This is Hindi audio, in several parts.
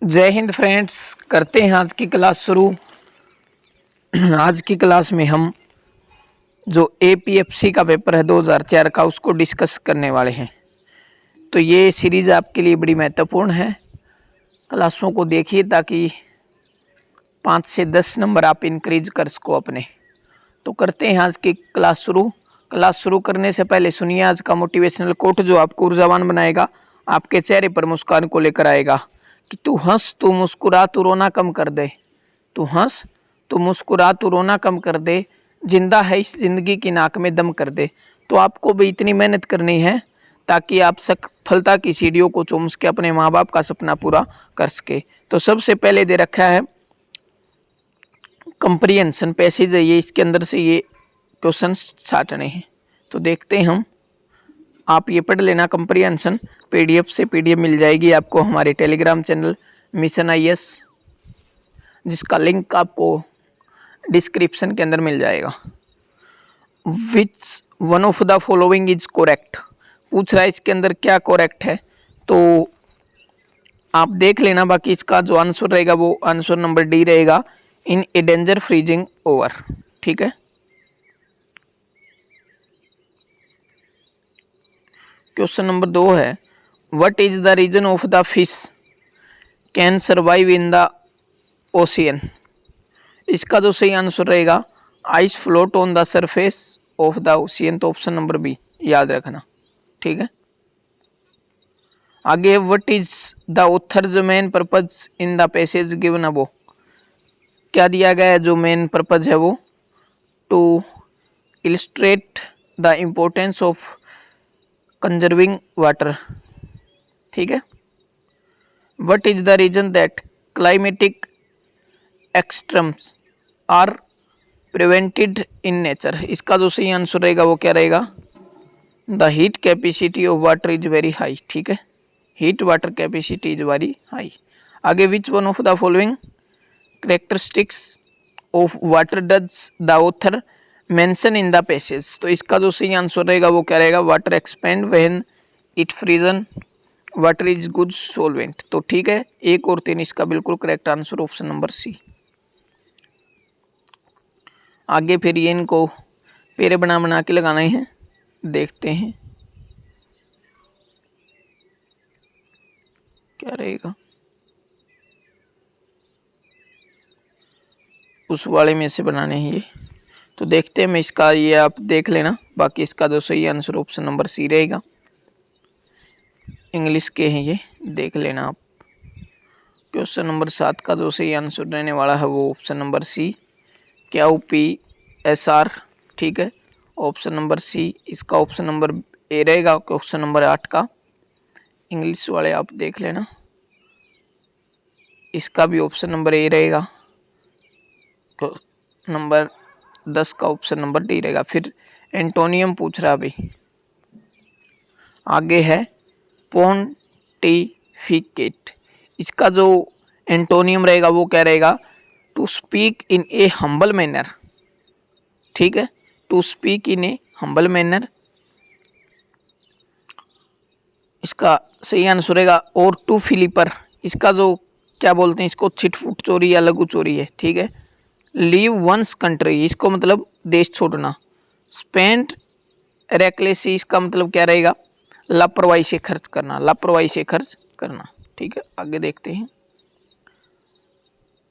जय हिंद फ्रेंड्स, करते हैं आज की क्लास शुरू। आज की क्लास में हम जो एपीएफसी का पेपर है 2004 का उसको डिस्कस करने वाले हैं। तो ये सीरीज़ आपके लिए बड़ी महत्वपूर्ण है। क्लासों को देखिए ताकि 5 से 10 नंबर आप इंक्रीज कर सको अपने। तो करते हैं आज की क्लास शुरू। क्लास शुरू करने से पहले सुनिए आज का मोटिवेशनल कोट जो आपको ऊर्जावान बनाएगा, आपके चेहरे पर मुस्कान को लेकर आएगा कि तू हंस, तू मुस्कुरा, तू रोना कम कर दे। तू हंस, तू मुस्कुरा, तू रोना कम कर दे, जिंदा है इस जिंदगी की नाक में दम कर दे। तो आपको भी इतनी मेहनत करनी है ताकि आप सफलता की सीढ़ियों को चूम सके, अपने माँ बाप का सपना पूरा कर सके। तो सबसे पहले दे रखा है कंप्रीहेंशन पैसेज है, ये इसके अंदर से ये क्वेश्चन छाटने हैं। तो देखते हैं हम, आप ये पढ़ लेना। कंप्रीहेंशन पीडीएफ से पीडीएफ मिल जाएगी आपको हमारे टेलीग्राम चैनल मिशन आईएएस, जिसका लिंक आपको डिस्क्रिप्शन के अंदर मिल जाएगा। विच one of the following is correct, पूछ रहा है इसके अंदर क्या करेक्ट है। तो आप देख लेना, बाकी इसका जो आंसर रहेगा वो आंसर नंबर डी रहेगा, in a danger freezing over. ठीक है। क्वेश्चन नंबर 2 है, what is the reason of the fish can survive in the ocean. इसका जो सही आंसर रहेगा, ice float on the surface of the ocean. तो ऑप्शन नंबर बी याद रखना। ठीक है। आगे, what is the author's main purpose in the passage given above. क्या दिया गया है जो मेन पर्पज है वो, to illustrate the importance of conserving water. ठीक है। What is the reason that climatic extremes are prevented in nature. इसका जो सही आंसर रहेगा वो क्या रहेगा, the heat capacity of water is very high. ठीक है, heat water capacity is very high. आगे, which one of the following characteristics of water does the author mention in the passage. तो इसका जो सही आंसर रहेगा वो क्या रहेगा, water expand when it frozen, water is good solvent. तो ठीक है, 1 और 3 इसका बिल्कुल correct answer option number C. आगे फिर ये इनको पेरे बना बना के लगाने हैं, देखते हैं क्या रहेगा। उस वाले में से बनाने हैं ये, तो देखते हैं। मैं इसका ये आप देख लेना, बाकी इसका जो सही आंसर ऑप्शन नंबर सी रहेगा। इंग्लिश के हैं ये, देख लेना आप। क्वेश्चन नंबर 7 का जो सही आंसर रहने वाला है वो ऑप्शन नंबर सी, QPSR। ठीक है, ऑप्शन नंबर सी इसका ऑप्शन नंबर ए रहेगा। क्वेश्चन नंबर 8 का इंग्लिश वाले आप देख लेना, इसका भी ऑप्शन नंबर ए रहेगा। नंबर 10 का ऑप्शन नंबर डी रहेगा। फिर एंटोनियम पूछ रहा अभी। आगे है पोंटिफिकेट, इसका जो एंटोनियम रहेगा वो क्या रहेगा, to speak in a humble manner. ठीक है, to speak in a humble manner इसका सही आंसर रहेगा। और टू फिलिपर, इसका जो क्या बोलते हैं इसको, छिटफुट चोरी या लघु चोरी है। ठीक है। लीव वंस कंट्री, इसको मतलब देश छोड़ना। स्पेंड रेकलेसली, इसका मतलब क्या रहेगा, लापरवाही से खर्च करना, लापरवाही से खर्च करना। ठीक है, आगे देखते हैं।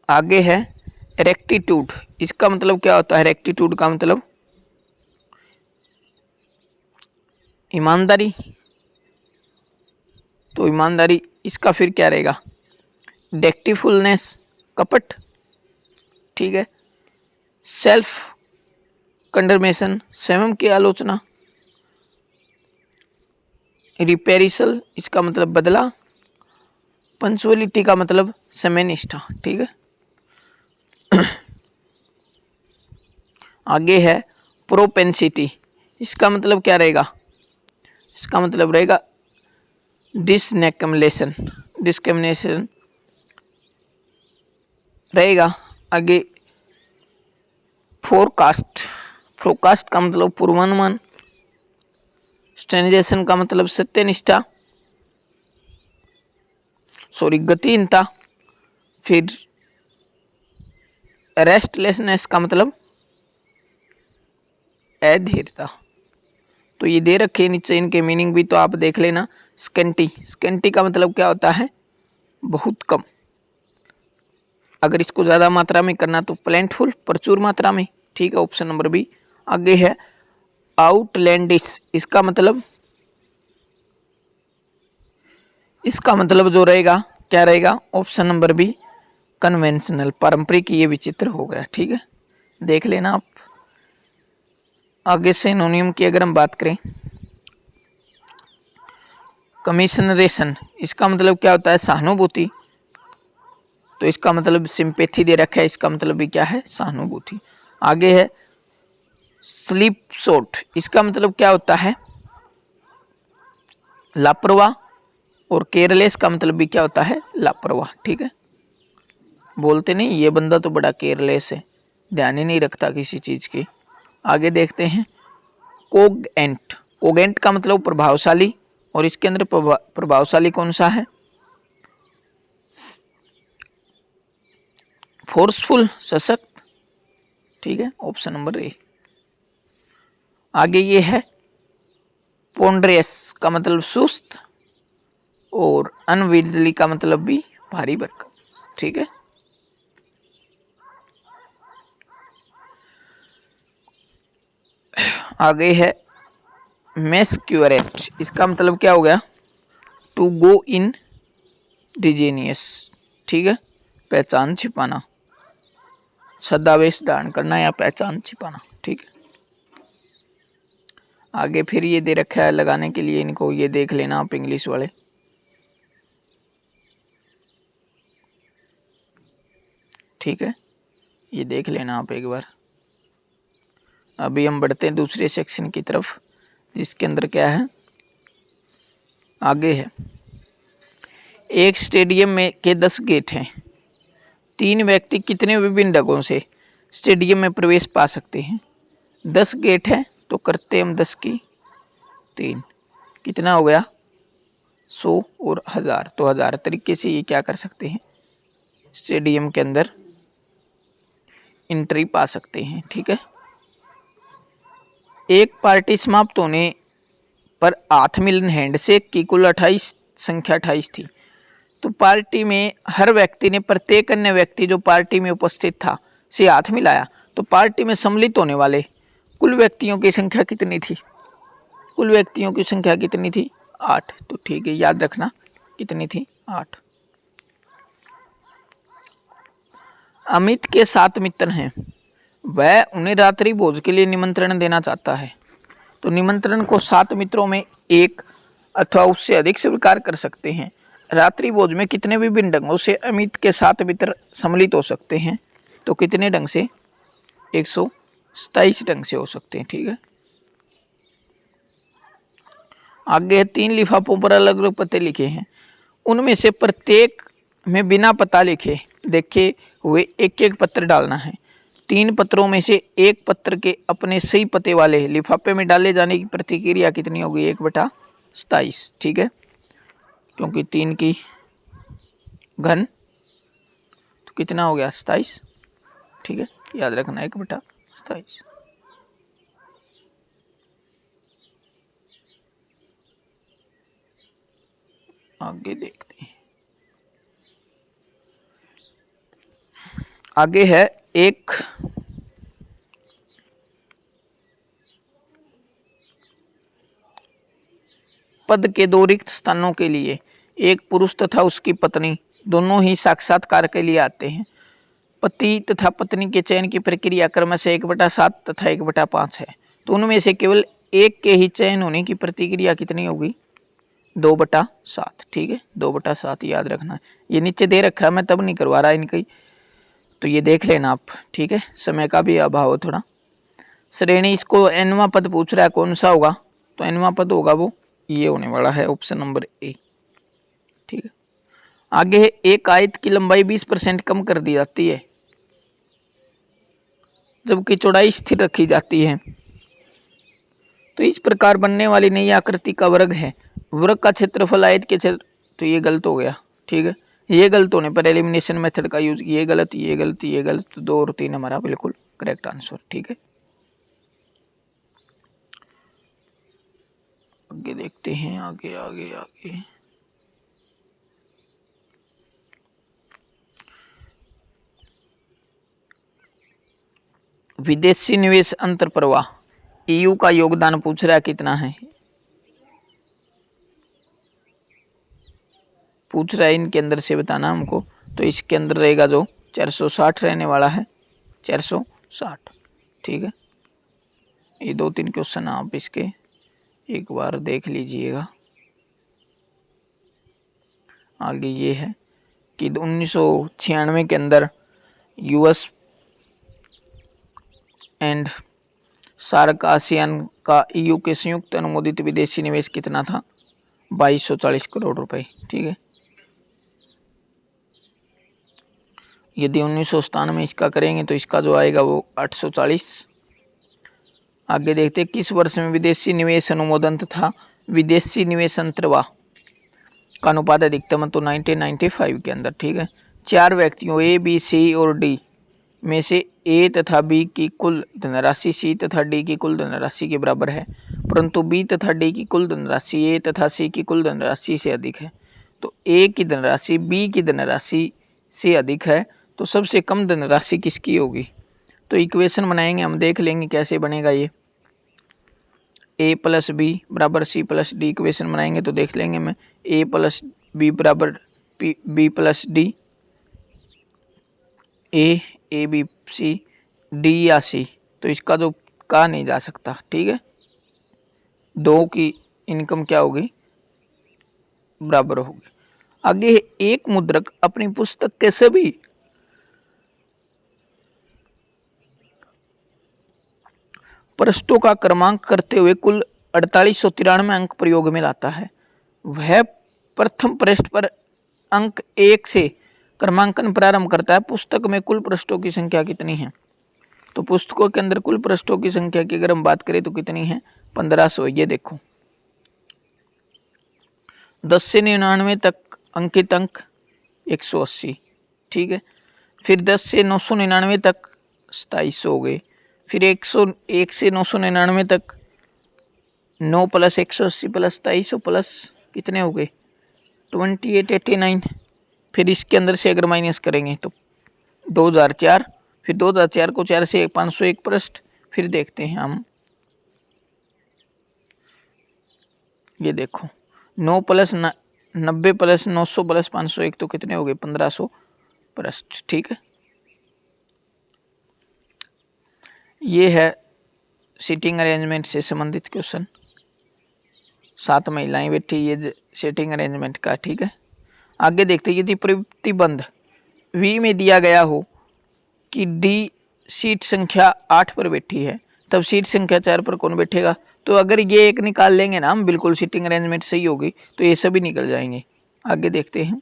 आगे है रेक्टिट्यूड, इसका मतलब क्या होता है, रेक्टिट्यूड का मतलब ईमानदारी। तो ईमानदारी इसका फिर क्या रहेगा, डेक्टिफुलनेस, कपट। ठीक है। सेल्फ कंडर्मेशन, स्वयं की आलोचना। रिपेरिसल, इसका मतलब बदला। पंचुअलिटी का मतलब समयनिष्ठा। ठीक है। आगे है प्रोपेंसिटी, इसका मतलब क्या रहेगा, इसका मतलब रहेगा डिसनेकमलेशन, डिस्क्रिमिनेशन रहेगा। आगे फोरकास्ट, फोरकास्ट का मतलब पूर्वानुमान। स्टैंडार्डाइजेशन का मतलब सत्यनिष्ठा, गतिहीनता। फिर रेस्टलेसनेस का मतलब अधीरता। तो ये दे रखे नीचे, इनके मीनिंग भी तो आप देख लेना। स्कैंटी, स्कैंटी का मतलब क्या होता है? बहुत कम। अगर इसको ज़्यादा मात्रा में करना तो प्लेंटफुल, प्रचुर मात्रा में। ठीक है, ऑप्शन नंबर बी। आगे है आउटलैंडिश, इसका मतलब जो रहेगा क्या रहेगा? ऑप्शन नंबर बी कन्वेंशनल, पारंपरिक। ये विचित्र हो गया। ठीक है, देख लेना आप। आगे सिनोनिम की अगर हम बात करें, कमीशनरेशन, इसका मतलब क्या होता है? सहानुभूति। तो इसका मतलब सिंपैथी दे रखा है, इसका मतलब भी क्या है? सहानुभूति। आगे है स्लीप शॉट, इसका मतलब क्या होता है? लापरवाह। और केयरलेस का मतलब भी क्या होता है? लापरवाह। ठीक है, बोलते नहीं ये बंदा तो बड़ा केयरलेस है, ध्यान ही नहीं रखता किसी चीज की। आगे देखते हैं कोगेंट, कोगेंट का मतलब प्रभावशाली। और इसके अंदर प्रभावशाली कौन सा है? फोर्सफुल, सशक्त। ठीक है, ऑप्शन नंबर ए। आगे ये है पोंड्रेस का मतलब सुस्त। और अनविजली का मतलब भी भारी भरकम। ठीक है, आगे है मेस्क्यूरेट, इसका मतलब क्या हो गया? टू गो इन डिजीनियस। ठीक है, पहचान छिपाना, छद्मावेश धारण करना या पहचान छिपाना। ठीक है, आगे फिर ये दे रखा है लगाने के लिए इनको, ये देख लेना आप इंग्लिश वाले। ठीक है, ये देख लेना आप एक बार। अभी हम बढ़ते हैं दूसरे सेक्शन की तरफ, जिसके अंदर क्या है? आगे है एक स्टेडियम में के 10 गेट हैं। 3 व्यक्ति कितने विभिन्न ढंगों से स्टेडियम में प्रवेश पा सकते हैं? 10 गेट है तो करते हम 10 की 3, कितना हो गया? 100 और 1000। तो 1000 तरीके से ये क्या कर सकते हैं? स्टेडियम के अंदर एंट्री पा सकते हैं। ठीक है, एक पार्टी समाप्त होने पर हाथ मिलन हैंडशेक की कुल 28 संख्या 28 थी। तो पार्टी में हर व्यक्ति ने प्रत्येक अन्य व्यक्ति जो पार्टी में उपस्थित था से हाथ मिलाया। तो पार्टी में सम्मिलित होने वाले कुल व्यक्तियों की संख्या कितनी थी? कुल व्यक्तियों की संख्या कितनी थी? 8। तो ठीक है, याद रखना कितनी थी? 8। अमित के 7 मित्र हैं, वह उन्हें रात्रि भोज के लिए निमंत्रण देना चाहता है। तो निमंत्रण को 7 मित्रों में एक अथवा उससे अधिक स्वीकार कर सकते हैं। रात्रि भोज में कितने विभिन्न ढंगों से अमित के 7 मित्र सम्मिलित हो सकते हैं? तो कितने ढंग से? 127 ढंग से हो सकते हैं। ठीक है, आगे है 3 लिफाफों पर अलग अलग पते लिखे हैं, उनमें से प्रत्येक में बिना पता लिखे देखे हुए एक एक पत्र डालना है। 3 पत्रों में से एक पत्र के अपने सही पते वाले लिफाफे में डाले जाने की प्रतिक्रिया कितनी होगी? 1/27। ठीक है, क्योंकि 3 की घन तो कितना हो गया? 27। ठीक है, याद रखना 1/27। आगे देखते हैं, आगे है एक पद के 2 रिक्त स्थानों के लिए एक पुरुष तथा उसकी पत्नी दोनों ही साक्षात्कार के लिए आते हैं। पति तथा पत्नी के चयन की प्रक्रिया क्रमशः 1/7 तथा 1/5 है। तो उनमें से केवल एक के ही चयन होने की प्रतिक्रिया कितनी होगी? 2/7। ठीक है, 2/7 याद रखना। ये नीचे दे रखा है, मैं तब नहीं करवा रहा इनकी, तो ये देख लेना आप। ठीक है, समय का भी अभाव है थोड़ा। श्रेणी, इसको nवां पद पूछ रहा है, कौन सा होगा? तो nवां पद होगा वो ये होने वाला है, ऑप्शन नंबर ए। ठीक है, आगे है एक आयत की लंबाई 20% कम कर दी जाती है जबकि चौड़ाई स्थिर रखी जाती है। तो इस प्रकार बनने वाली नई आकृति का वर्ग है। वर्ग का क्षेत्रफल आयत के क्षेत्र, तो ये गलत हो गया। ठीक है, ये गलत होने पर एलिमिनेशन मेथड का यूज, ये गलत, ये गलत, ये गलत, तो 2 और 3 हमारा बिल्कुल करेक्ट आंसर। ठीक है, आगे देखते हैं, आगे आगे आगे। विदेशी निवेश अंतर प्रवाह, ईयू का योगदान पूछ रहा है कितना है, पूछ रहा है इनके अंदर से बताना हमको। तो इसके अंदर रहेगा जो 460 रहने वाला है, 460। ठीक है, ये 2-3 क्वेश्चन आप इसके एक बार देख लीजिएगा। आगे ये है कि 1996 के अंदर यूएस एंड सार्क आसियान का ईयू के संयुक्त अनुमोदित विदेशी निवेश कितना था, 2240 करोड़ रुपए। ठीक है, यदि 1997 में इसका करेंगे तो इसका जो आएगा वो 840। आगे देखते हैं किस वर्ष में विदेशी निवेश अनुमोदन तथा विदेशी निवेश अंतर्वाह का अनुपात अधिकतम, तो 1995 के अंदर। ठीक है, 4 व्यक्तियों ए बी सी और डी में से ए तथा बी की कुल धनराशि सी तथा डी की कुल धनराशि के बराबर है, परंतु बी तथा डी की कुल धनराशि ए तथा सी की कुल धनराशि से अधिक है। तो ए की धनराशि बी की धनराशि से अधिक है, तो सबसे कम धनराशि किसकी होगी। तो इक्वेशन बनाएंगे हम, देख लेंगे कैसे बनेगा ये। ए प्लस बी बराबर सी प्लस डी इक्वेशन बनाएंगे तो देख लेंगे मैं, ए प्लस बी बराबर B plus D, A B C D या सी, तो इसका जो कहा नहीं जा सकता। ठीक है, 2 की इनकम क्या होगी, बराबर होगी। आगे एक मुद्रक अपनी पुस्तक के सभी पृष्ठों का क्रमांक करते हुए कुल 4893 अंक प्रयोग में लाता है। वह प्रथम पृष्ठ पर अंक 1 से क्रमांकन प्रारंभ करता है। पुस्तक में कुल पृष्ठों की संख्या कितनी है, तो पुस्तकों के अंदर कुल पृष्ठों की संख्या की अगर हम बात करें तो कितनी है, 1500। ये देखो 10 से 99 तक अंकित अंक 180। ठीक है, फिर 10 से 999 तक 2700 हो गए, फिर 101 से 999 तक 9 प्लस 180 प्लस 2700 प्लस कितने हो गए 2889। फिर इसके अंदर से अगर माइनस करेंगे तो 2004, फिर 2004 को 4 से 501 पृष्ठ। फिर देखते हैं हम, ये देखो 9 प्लस 90 प्लस 900 प्लस 501 तो कितने हो गए 1500 पृष्ठ। ठीक है, ये है सीटिंग अरेंजमेंट से संबंधित क्वेश्चन। 7 महिलाएं बैठी, ये सीटिंग अरेंजमेंट का। ठीक है, आगे देखते हैं यदि प्रतिबंध वी में दिया गया हो कि डी सीट संख्या 8 पर बैठी है, तब सीट संख्या 4 पर कौन बैठेगा। तो अगर ये एक निकाल लेंगे ना हम, बिल्कुल सीटिंग अरेंजमेंट सही होगी, तो ये सभी निकल जाएंगे। आगे देखते हैं,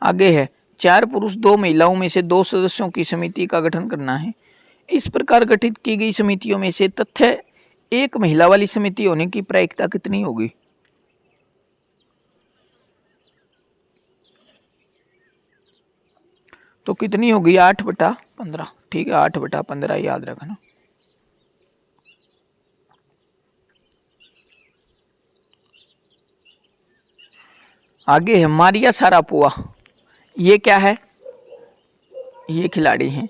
आगे है 4 पुरुष 2 महिलाओं में से 2 सदस्यों की समिति का गठन करना है। इस प्रकार गठित की गई समितियों में से तथ्य एक महिला वाली समिति होने की प्रायिकता कितनी होगी। तो कितनी होगी 8/15। ठीक है, 8/15 याद रखना। आगे है मारिया शारापोवा, ये क्या है, ये खिलाड़ी हैं।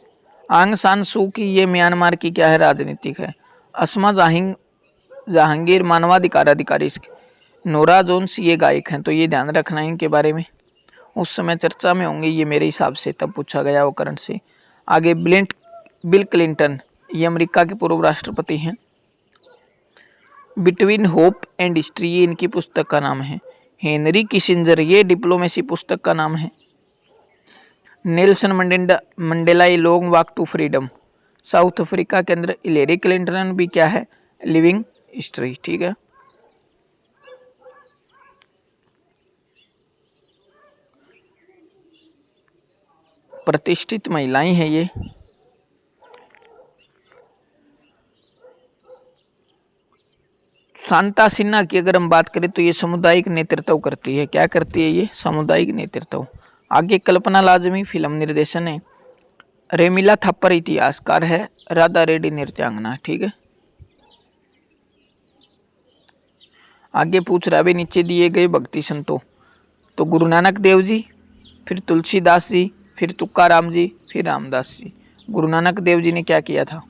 आंग सान सू की, ये म्यांमार की क्या है, राजनीतिक है। अस्मा जहांगीर मानवाधिकार अधिकारी, नोरा जोन्स ये गायक हैं। तो ये ध्यान रखना है इनके बारे में, उस समय चर्चा में होंगे ये मेरे हिसाब से, तब पूछा गया वो करंट से। आगे बिल क्लिंटन, ये अमेरिका के पूर्व राष्ट्रपति हैं। बिटवीन होप एंड हिस्ट्री, ये इनकी पुस्तक का नाम है। हेनरी किसिंजर, ये डिप्लोमेसी पुस्तक का नाम है। Nelson Mandela, a long walk to freedom. South Africa के अंदर हिलेरी क्लिंटन भी क्या है, लिविंग हिस्ट्री। ठीक है, प्रतिष्ठित महिलाएं हैं ये। शांता सिन्हा की अगर हम बात करें तो ये सामुदायिक नेतृत्व करती है। क्या करती है ये, सामुदायिक नेतृत्व। आगे कल्पना लाजमी फिल्म निर्देशन है। रेमिला थप्पर इतिहासकार है। राधा रेड्डी नृत्यांगना। ठीक है। आगे पूछ रहा है भाई नीचे दिए गए भक्ति संतों, तो गुरु नानक देव जी, फिर तुलसीदास जी, फिर तुकाराम जी, फिर रामदास जी। गुरु नानक देव जी ने क्या किया था?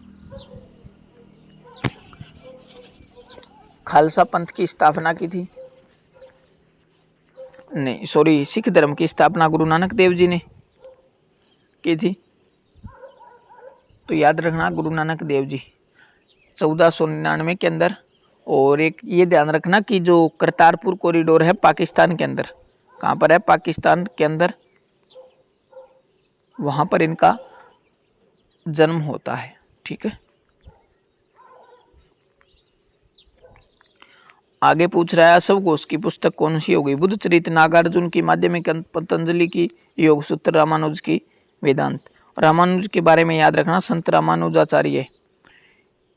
खालसा पंथ की स्थापना की थी। नहीं सॉरी, सिख धर्म की स्थापना गुरु नानक देव जी ने की थी। तो याद रखना गुरु नानक देव जी 1499 के अंदर। और एक ये ध्यान रखना कि जो करतारपुर कॉरिडोर है पाकिस्तान के अंदर, कहाँ पर है? पाकिस्तान के अंदर, वहां पर इनका जन्म होता है। ठीक है। आगे पूछ रहा है अशोक घोष की पुस्तक कौन सी होगी? बुद्ध चरित, नागार्जुन की माध्यमिक, पतंजलि की योग सूत्र, रामानुज की वेदांत। रामानुज के बारे में याद रखना, संत रामानुजाचार्य,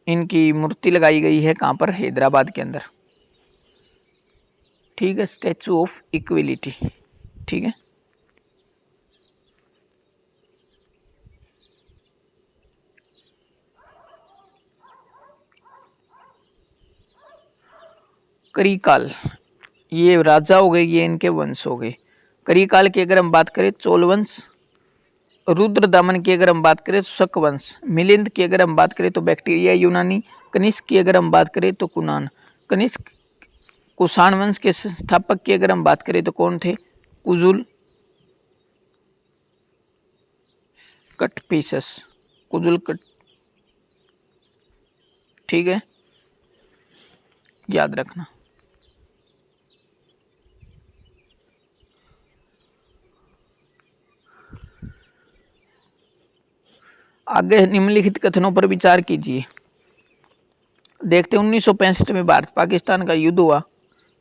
इनकी मूर्ति लगाई गई है कहाँ पर? हैदराबाद के अंदर। ठीक है। Statue of equality. ठीक है। करिकाल, ये राजा हो गए, ये इनके वंश हो गए। करिकाल की अगर हम बात करें चोल वंश, रुद्र दमन की अगर हम बात करें तो शक वंश, मिलिंद की अगर हम बात करें तो बैक्टीरिया यूनानी, कनिष्क की अगर हम बात करें तो कुनान। कनिष्क कुषाण वंश के संस्थापक की अगर हम बात करें तो कौन थे? कुजुल कटपीसस, कुजुल कट। ठीक है, याद रखना। आगे निम्नलिखित कथनों पर विचार कीजिए। देखते 1965 में भारत पाकिस्तान का युद्ध हुआ,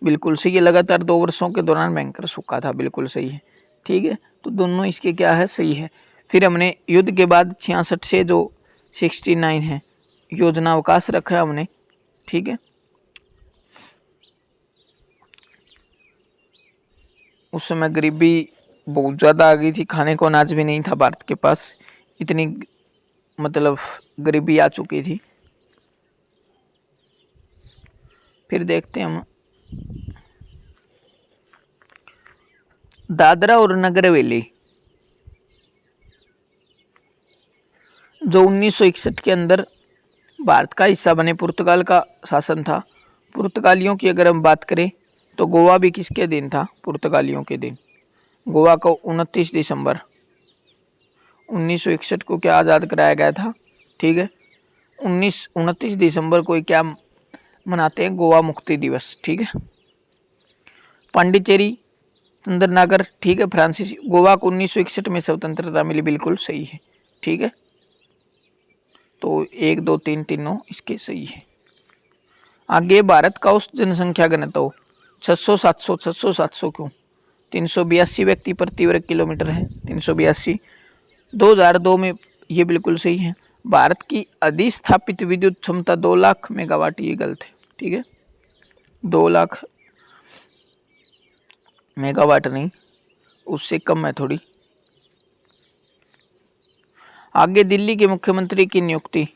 बिल्कुल सही है। लगातार 2 वर्षों के दौरान भयंकर सूखा था, बिल्कुल सही है। ठीक है, तो दोनों इसके क्या है? सही है। फिर हमने युद्ध के बाद 66 से जो 69 है योजना अवकाश रखा है हमने। ठीक है, उस समय गरीबी बहुत ज़्यादा आ गई थी, खाने को अनाज भी नहीं था भारत के पास, इतनी मतलब गरीबी आ चुकी थी। फिर देखते हैं हम दादरा और नगर हवेली, जो 1961 के अंदर भारत का हिस्सा बने, पुर्तगाल का शासन था। पुर्तगालियों की अगर हम बात करें तो गोवा भी किसके दिन था? पुर्तगालियों के दिन। गोवा को 29 दिसंबर 1961 को क्या आज़ाद कराया गया था? ठीक है, 29 दिसंबर को क्या मनाते हैं? गोवा मुक्ति दिवस। ठीक है। पांडिचेरी, तंदरनागर, ठीक है, फ्रांसीसी। गोवा को 1961 में स्वतंत्रता मिली, बिल्कुल सही है। ठीक है, तो 1 2 3 तीनों इसके सही है। आगे भारत का औसत जनसंख्या घनत्व 600 700 600 700 क्यों? 382 व्यक्ति प्रति वर्ग किलोमीटर है। 382 2002 में, ये बिल्कुल सही है। भारत की अधिस्थापित विद्युत क्षमता 2 लाख मेगावाट, ये गलत है। ठीक है, 2 लाख मेगावाट नहीं, उससे कम है थोड़ी। आगे दिल्ली के मुख्यमंत्री की नियुक्ति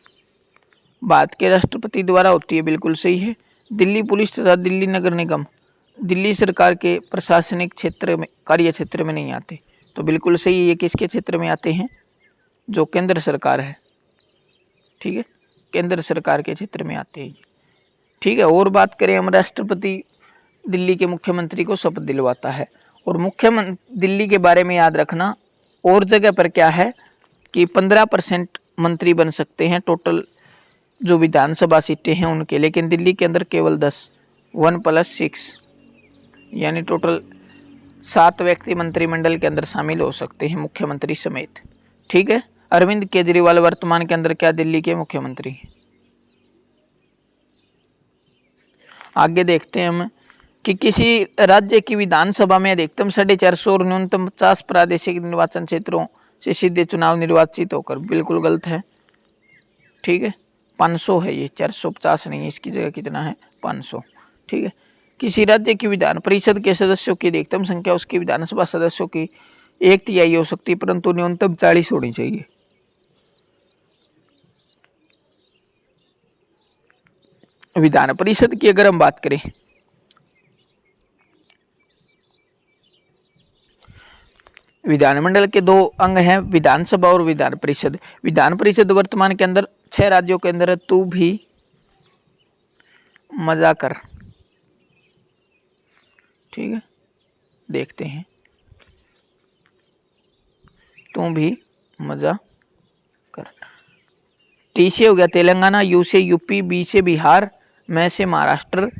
भारत के राष्ट्रपति द्वारा होती है, बिल्कुल सही है। दिल्ली पुलिस तथा दिल्ली नगर निगम दिल्ली सरकार के प्रशासनिक क्षेत्र में, कार्य क्षेत्र में नहीं आते, तो बिल्कुल सही है। ये किसके क्षेत्र में आते हैं? जो केंद्र सरकार है। ठीक है, केंद्र सरकार के क्षेत्र में आते हैं। ठीक है, और बात करें हम, राष्ट्रपति दिल्ली के मुख्यमंत्री को शपथ दिलवाता है। और मुख्यमंत्री दिल्ली के बारे में याद रखना, और जगह पर क्या है कि 15% मंत्री बन सकते हैं टोटल जो विधानसभा सीटें हैं उनके, लेकिन दिल्ली के अंदर केवल 10, 1 + 6, यानी टोटल 7 व्यक्ति मंत्रिमंडल के अंदर शामिल हो सकते हैं, मुख्यमंत्री समेत। ठीक है, अरविंद केजरीवाल वर्तमान के अंदर क्या दिल्ली के मुख्यमंत्री हैं। आगे देखते हैं हम कि किसी राज्य की विधानसभा में अधिकतम 450 और न्यूनतम 50 प्रादेशिक निर्वाचन क्षेत्रों से सीधे चुनाव निर्वाचित होकर, बिल्कुल गलत है। ठीक है, 500 है ये, 450 नहीं है, इसकी जगह कितना है? 500। ठीक है, किसी राज्य की विधान परिषद के सदस्यों की अधिकतम संख्या उसकी विधानसभा सदस्यों की 1/3 हो सकती है, परंतु न्यूनतम 40 होनी चाहिए। विधान परिषद की अगर हम बात करें, विधानमंडल के 2 अंग हैं, विधानसभा और विधान परिषद। विधान परिषद वर्तमान के अंदर 6 राज्यों के अंदर है। तू भी मजा कर, ठीक है, देखते हैं। तू भी मजा कर। टी से हो गया तेलंगाना, यू से यूपी, बी से बिहार, मैं से महाराष्ट्र,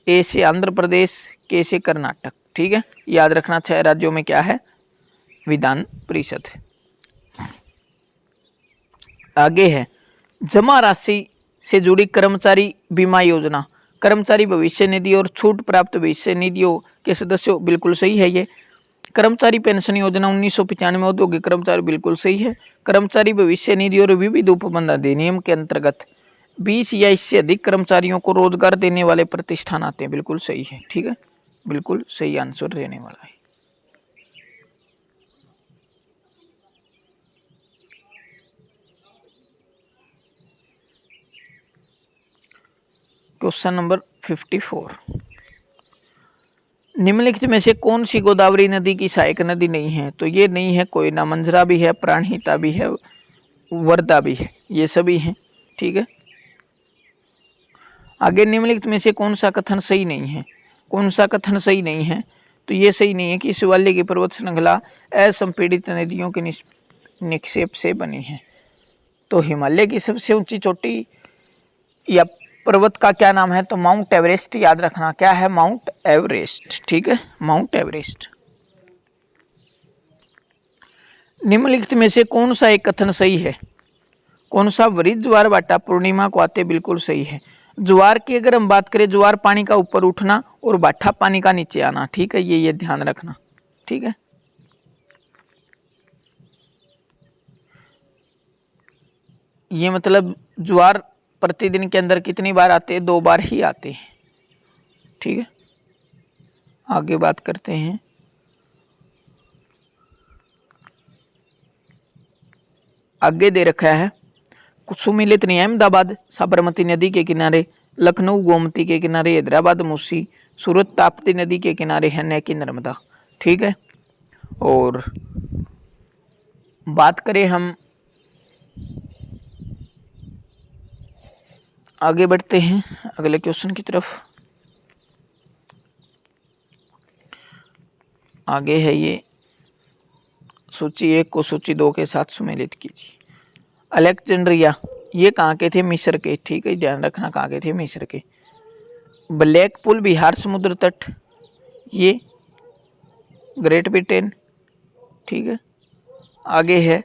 ए से आंध्र प्रदेश, के से कर्नाटक। ठीक है, याद रखना 6 राज्यों में क्या है, विधान परिषद। आगे है जमा राशि से जुड़ी कर्मचारी बीमा योजना, कर्मचारी भविष्य निधि और छूट प्राप्त भविष्य निधियों के सदस्यों, बिल्कुल सही है। ये कर्मचारी पेंशन योजना 1995 औद्योगिक कर्मचारी, बिल्कुल सही है। कर्मचारी भविष्य निधि और विविध उपबंध अधिनियम के अंतर्गत 20 या इससे अधिक कर्मचारियों को रोजगार देने वाले प्रतिष्ठान आते हैं, बिल्कुल सही है। ठीक है, बिल्कुल सही आंसर रहने वाला है। क्वेश्चन नंबर 54, निम्नलिखित में से कौन सी गोदावरी नदी की सहायक नदी नहीं है? तो ये नहीं है, कोयना मंजरा भी है, प्राणहिता भी है, वर्धा भी है, ये सभी हैं। ठीक है, आगे निम्नलिखित में से कौन सा कथन सही नहीं है? कौन सा कथन सही नहीं है? तो ये सही नहीं है कि शिवालिक की पर्वत श्रृंखला असंपीड़ित नदियों के निक्षेप से बनी है। तो हिमालय की सबसे ऊंची चोटी या पर्वत का क्या नाम है? तो माउंट एवरेस्ट, याद रखना क्या है, माउंट एवरेस्ट। ठीक है, माउंट एवरेस्ट। निम्नलिखित में से कौन सा एक कथन सही है? कौन सा? वरिष्ठ ज्वार भाटा पूर्णिमा को आते, बिल्कुल सही है। ज्वार की अगर हम बात करें, ज्वार पानी का ऊपर उठना और भाटा पानी का नीचे आना। ठीक है, ये ध्यान रखना। ठीक है, ये मतलब ज्वार प्रतिदिन के अंदर कितनी बार आते हैं? 2 बार ही आते हैं। ठीक है, आगे बात करते हैं। आगे दे रखा है सुमिलित नहीं, अहमदाबाद साबरमती नदी के किनारे, लखनऊ गोमती के किनारे, हैदराबाद मूसी, सूरत ताप्ती नदी के किनारे है नैकी नर्मदा। ठीक है, और बात करें हम, आगे बढ़ते हैं अगले क्वेश्चन की तरफ। आगे है ये सूची 1 को सूची 2 के साथ सुमेलित कीजिए। अलेक्जेंड्रिया, ये कहाँ के थे? मिस्र के। ठीक है, ध्यान रखना कहाँ के थे? मिस्र के। ब्लैक पुल बिहार समुद्र तट, ये ग्रेट ब्रिटेन। ठीक है, आगे है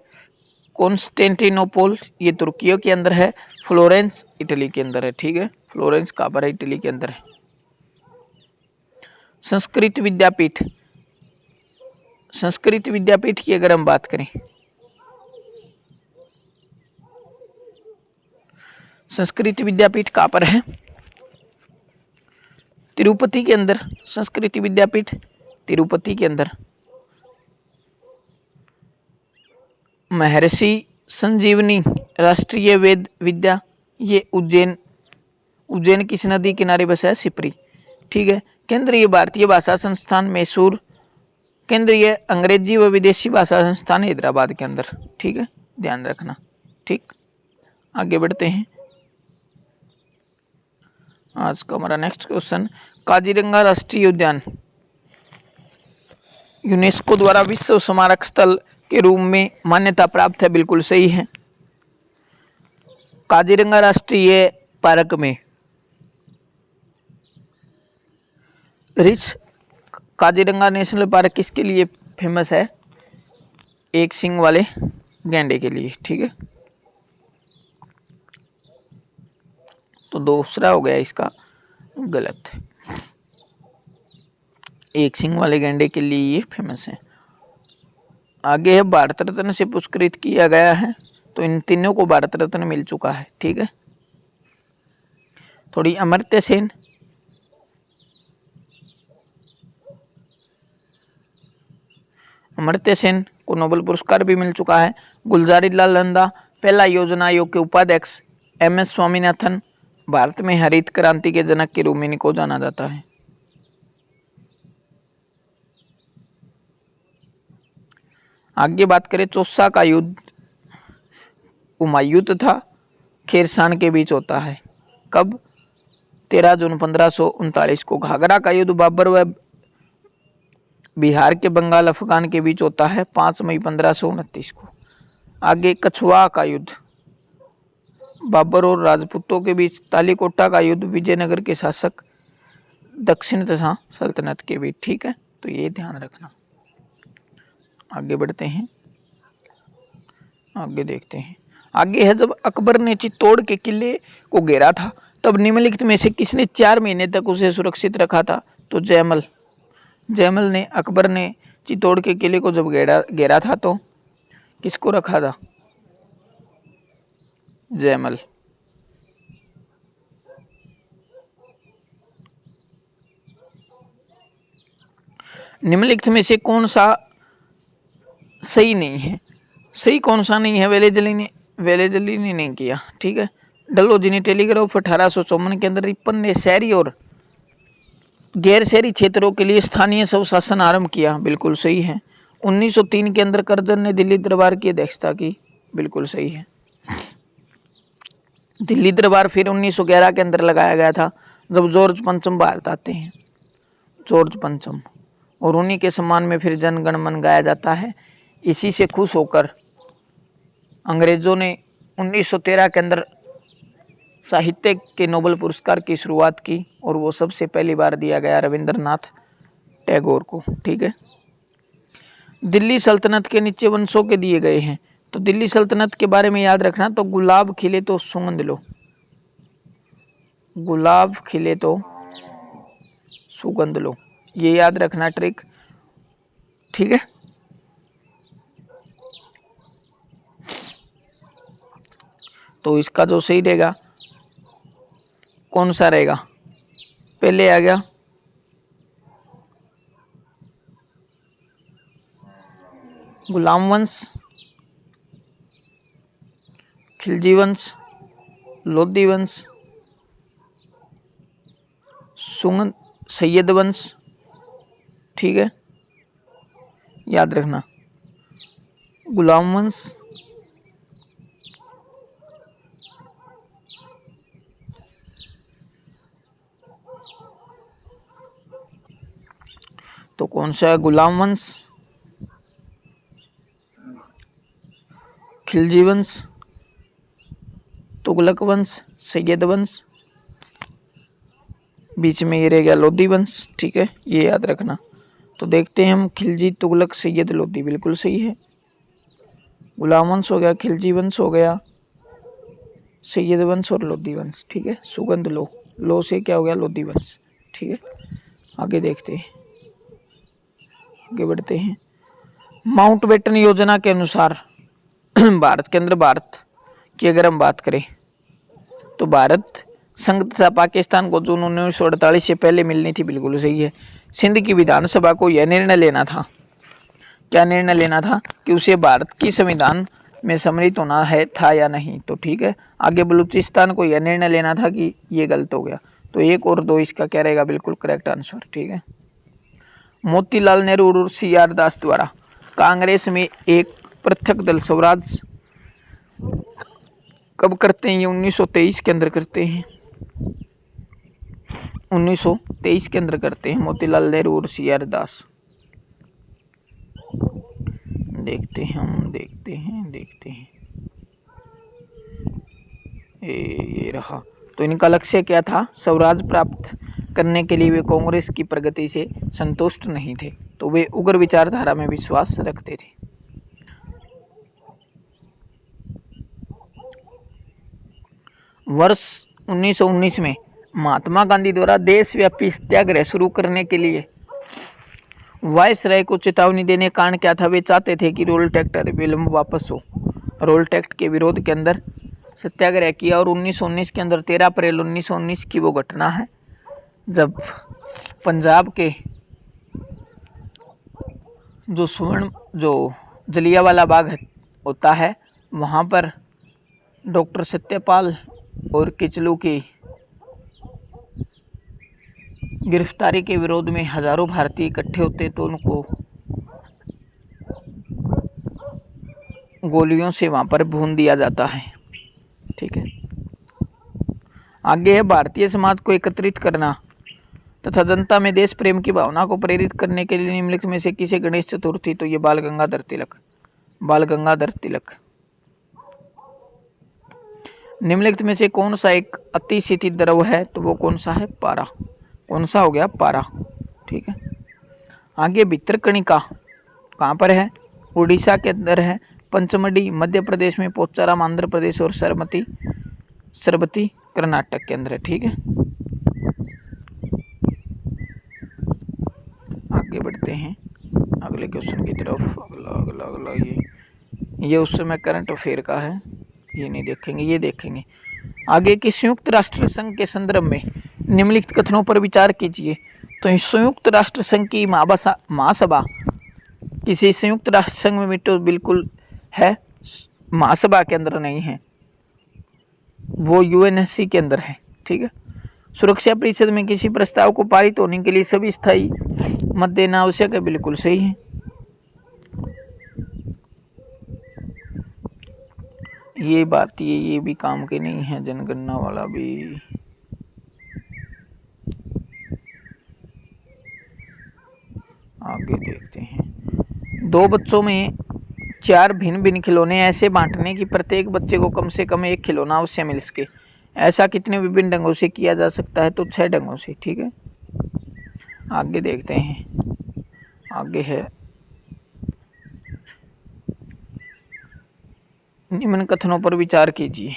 कॉन्स्टेंटिनोपोल, ये तुर्की के अंदर है। फ्लोरेंस इटली के अंदर है। ठीक है, फ्लोरेंस कहाँ पर है? इटली के अंदर है। संस्कृत विद्यापीठ, संस्कृत विद्यापीठ की अगर हम बात करें, संस्कृत विद्यापीठ कहाँ पर है? तिरुपति के अंदर। संस्कृत विद्यापीठ तिरुपति के अंदर। महर्षि संजीवनी राष्ट्रीय वेद विद्या, ये उज्जैन, उज्जैन किस नदी किनारे बसा है? सिपरी। ठीक है, केंद्रीय भारतीय भाषा संस्थान मैसूर, केंद्रीय अंग्रेजी व विदेशी भाषा संस्थान हैदराबाद के अंदर। ठीक है, ध्यान रखना। ठीक, आगे बढ़ते हैं। आज का हमारा नेक्स्ट क्वेश्चन, काजीरंगा राष्ट्रीय उद्यान यूनेस्को द्वारा विश्व स्मारक स्थल के रूप में मान्यता प्राप्त है, बिल्कुल सही है। काजीरंगा राष्ट्रीय पार्क में रिच काजीरंगा नेशनल पार्क किसके लिए फेमस है? एक सींग वाले गैंडे के लिए। ठीक है, तो दूसरा हो गया इसका गलत, एक सींग वाले गैंडे के लिए ये फेमस है। आगे है भारत रत्न से पुरस्कृत किया गया है, तो इन तीनों को भारत रत्न मिल चुका है। ठीक है, थोड़ी अमर्त्य सेन, अमर्त्य सेन को नोबेल पुरस्कार भी मिल चुका है। गुलजारीलाल नंदा पहला योजना आयोग के उपाध्यक्ष। एम.एस. स्वामीनाथन भारत में हरित क्रांति के जनक के रूप में इनको जाना जाता है। आगे बात करें, चौसा का युद्ध हुमायूं तथा खेरसान के बीच होता है। कब? 13 जून 1539 को। घाघरा का युद्ध बाबर व बिहार के बंगाल अफगान के बीच होता है 5 मई 1529 को। आगे कछवा का युद्ध बाबर और राजपूतों के बीच। तालीकोटा का युद्ध विजयनगर के शासक दक्षिण तथा सल्तनत के बीच। ठीक है, तो ये ध्यान रखना। आगे बढ़ते हैं, आगे देखते हैं। आगे है, जब अकबर ने चित्तौड़ के किले को घेरा था तब निम्नलिखित में से किसने 4 महीने तक उसे सुरक्षित रखा था? तो जयमल। जयमल ने, अकबर ने चित्तौड़ के किले को जब घेरा था तो किसको रखा था? जयमल। निम्नलिखित में से कौन सा सही नहीं है? सही कौन सा नहीं है? वेलेजली ने नहीं किया। ठीक है। डलहौजी ने टेलीग्राफ 1854 के अंदर। रिपन ने शहरी और गैर शहरी क्षेत्रों के लिए स्थानीय स्वशासन आरंभ किया। बिल्कुल सही है। 1903 के अंदर करजन ने दिल्ली दरबार की अध्यक्षता की। बिल्कुल सही है। दिल्ली दरबार फिर 1911 के अंदर लगाया गया था जब जॉर्ज पंचम भारत आते हैं। जॉर्ज पंचम, और उन्हीं के सम्मान में फिर जन गण मन गाया जाता है। इसी से खुश होकर अंग्रेजों ने 1913 के अंदर साहित्य के नोबेल पुरस्कार की शुरुआत की और वो सबसे पहली बार दिया गया रविंद्रनाथ टैगोर को। ठीक है। दिल्ली सल्तनत के नीचे वंशों के दिए गए हैं, तो दिल्ली सल्तनत के बारे में याद रखना। तो गुलाब खिले तो सुगंध लो, गुलाब खिले तो सुगंध लो, ये याद रखना ट्रिक। ठीक है। तो इसका जो सही रहेगा कौन सा रहेगा? पहले आ गया गुलाम वंश, खिलजी वंश, लोधी वंश, सुगंध सैयद वंश। ठीक है, याद रखना गुलाम वंश, तो कौन सा है? गुलाम वंश, खिलजी वंश, तुगलक वंश, सैयद वंश, बीच में ये रह गया लोधी वंश। ठीक है, ये याद रखना। तो देखते हैं हम, खिलजी, तुगलक, सैयद, लोधी। बिल्कुल सही है। गुलाम वंश हो गया, खिलजी वंश हो गया, सैयद वंश और लोधी वंश। ठीक है। सुगंध लो, लो से क्या हो गया? लोधी वंश। ठीक है, आगे देखते हैं, आगे बढ़ते हैं। माउंटबेटन योजना के अनुसार भारत के अंदर, भारत की अगर हम बात करें तो भारत संघ तथा पाकिस्तान को जून 1948 से पहले मिलनी थी। बिल्कुल सही है। सिंध की विधानसभा को यह निर्णय लेना था, क्या निर्णय लेना था? कि उसे भारत की संविधान में सम्मिलित होना है था या नहीं। तो ठीक है। आगे बलूचिस्तान को यह निर्णय लेना था कि ये गलत हो गया। तो 1 और 2 इसका क्या रहेगा? बिल्कुल करेक्ट आंसर। ठीक है। मोतीलाल नेहरू और CR दास द्वारा कांग्रेस में एक पृथक दल स्वराज कब करते हैं? ये 1923 के अंदर करते हैं। 1923 के अंदर करते हैं मोतीलाल नेहरू और CR दास। देखते हैं हम, देखते हैं ये रहा। तो इनका लक्ष्य क्या था? स्वराज प्राप्त करने के लिए वे कांग्रेस की प्रगति से संतुष्ट नहीं थे, तो वे उग्र विचारधारा में विश्वास रखते थे। वर्ष 1919 में महात्मा गांधी द्वारा देशव्यापी सत्याग्रह शुरू करने के लिए वायसराय को चेतावनी देने का कारण क्या था? वे चाहते थे कि रोल टैक्ट विलंब वापस हो। रोल टैक्ट के विरोध के अंदर सत्याग्रह किया। और 1919 के अंदर 13 अप्रैल 1919 की वो घटना है जब पंजाब के जो स्वर्ण जो जलियांवाला बाग होता है वहाँ पर डॉक्टर सत्यपाल और किचलू की गिरफ्तारी के विरोध में हजारों भारतीय इकट्ठे होते तो उनको गोलियों से वहाँ पर भून दिया जाता है। ठीक है, आगे है भारतीय समाज को एकत्रित करना तथा जनता में देश प्रेम की भावना को प्रेरित करने के लिए निम्नलिखित में से किसे गणेश चतुर्थी, तो ये बाल गंगाधर तिलक। निम्नलिखित में से कौन सा एक अति शीतल द्रव है, तो वो कौन सा है, पारा। कौन सा हो गया, पारा। ठीक है, आगे भितरकणिका कहाँ पर है, उड़ीसा के अंदर है, पंचमढ़ी मध्य प्रदेश में, पोचाराम आंध्र प्रदेश और सरबती कर्नाटक के अंदर है। ठीक है, आगे बढ़ते हैं अगले क्वेश्चन की तरफ। अगला ये उस समय करंट अफेयर का है, ये नहीं देखेंगे, ये देखेंगे आगे कि संयुक्त राष्ट्र संघ के संदर्भ में निम्नलिखित कथनों पर विचार कीजिए। तो संयुक्त राष्ट्र संघ की महासभा किसी संयुक्त राष्ट्र संघ में तो बिल्कुल है, महासभा के अंदर नहीं है, वो यूएनएससी के अंदर है। ठीक है, सुरक्षा परिषद में किसी प्रस्ताव को पारित होने के लिए सभी स्थायी मत देना आवश्यक है, बिल्कुल सही है। ये भारतीय ये भी काम के नहीं है, जनगणना वाला भी। आगे देखते हैं, 2 बच्चों में 4 भिन्न भिन्न खिलौने ऐसे बांटने की प्रत्येक बच्चे को कम से कम 1 खिलौना अवश्य मिल सके। ऐसा कितने विभिन्न ढंगों से किया जा सकता है, तो 6 ढंगों से। ठीक है, आगे देखते हैं, आगे है निम्न कथनों पर विचार कीजिए।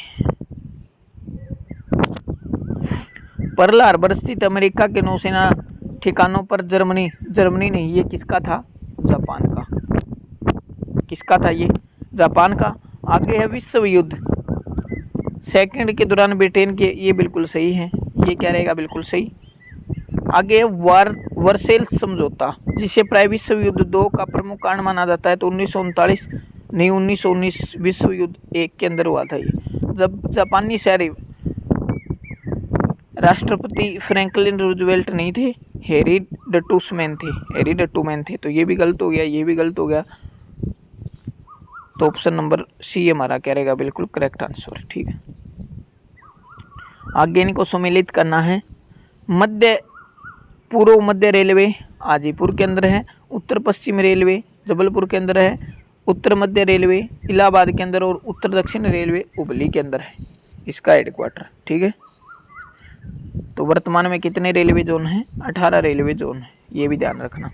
पर्ल हार्बर स्थित अमेरिका के नौसेना ठिकानों पर जर्मनी नहीं, ये किसका था, जापान का। किसका था ये, जापान का। आगे है विश्व युद्ध सेकंड के दौरान ब्रिटेन के, ये बिल्कुल सही है, ये क्या रहेगा, बिल्कुल सही। आगे वर्सेल्स समझौता जिसे प्राय विश्व युद्ध 2 का प्रमुख कारण माना जाता है, तो 1939 नहीं 1919 विश्व युद्ध 1 के अंदर हुआ था ये, जब जापानी शहरी राष्ट्रपति फ्रैंकलिन रूजवेल्ट नहीं थे, हैरी डटूमैन थे। तो ये भी गलत हो गया, ये भी गलत हो गया, तो ऑप्शन नंबर सी हमारा क्या रहेगा, बिल्कुल करेक्ट आंसर। ठीक है, आगे इनको सम्मिलित करना है। पूर्व मध्य रेलवे हाजीपुर के अंदर है, उत्तर पश्चिम रेलवे जबलपुर के अंदर है, उत्तर मध्य रेलवे इलाहाबाद के अंदर और उत्तर दक्षिण रेलवे हुबली के अंदर है इसका हेडक्वार्टर। ठीक है, तो वर्तमान में कितने रेलवे जोन हैं, 18 रेलवे जोन है, ये भी ध्यान रखना।